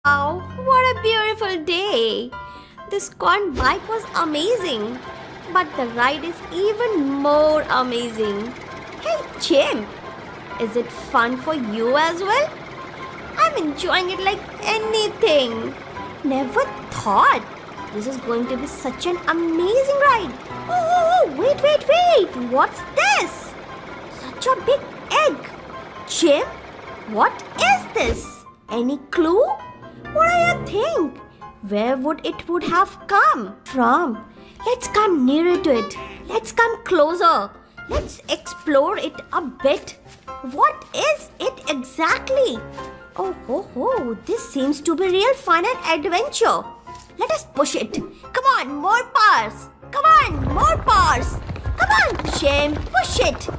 Wow, what a beautiful day! This corn bike was amazing, but the ride is even more amazing. Hey, Chimp, is it fun for you as well? I'm enjoying it like anything. Never thought this is going to be such an amazing ride. Wait, what's this? Such a big egg. Chimp, what is this? Any clue? What do you think? Where would have come from? Let's come nearer to it. Let's come closer. Let's explore it a bit. What is it exactly? Oh, this seems to be real fun and adventure. Let us push it. Come on, more powers. Come on, more powers. Come on, Chimp, push it.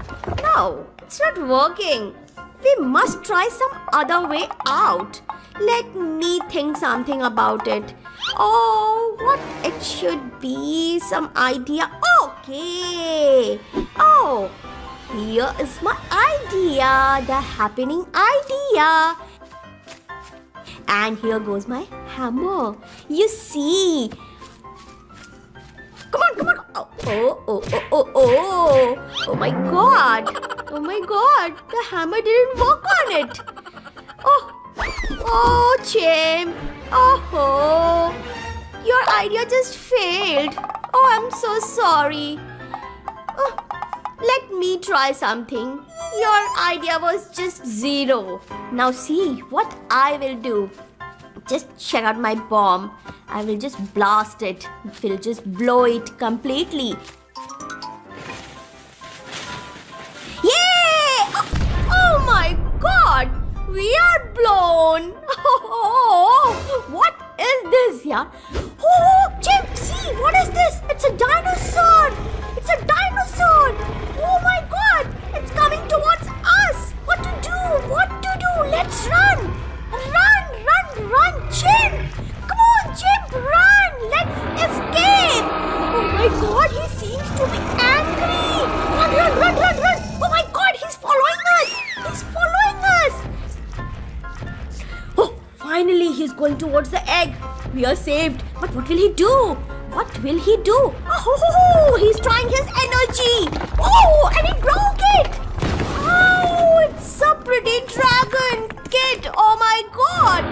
No, it's not working. We must try some other way out. Let me think something about it. Oh, what it should be, some idea. Okay. Oh, here is my idea, the happening idea. And here goes my hammer. You see. Come on. Oh my God. The hammer didn't work on it. Oh, Chimp. Oh, your idea just failed. Oh, I'm so sorry. Oh, let me try something. Your idea was just zero. Now see what I will do. Just check out my bomb. I will just blast it. We'll just blow it completely. Yay! Oh my God! We are blown! Oh, what is this, yeah? Oh, Chimp, see, what is this? It's a dinosaur! It's a dinosaur! Oh my God! It's coming towards us! What to do? Let's run! Run, Chimp! Come on, Chimp, run! Let's escape! Oh my God, he seems to be angry! Run! Oh my God, he's following us! Oh, finally, he's going towards the egg. We are saved. But what will he do? Oh, he's trying his energy. Oh, and he broke it. Oh, it's a pretty dragon kid. Oh my God.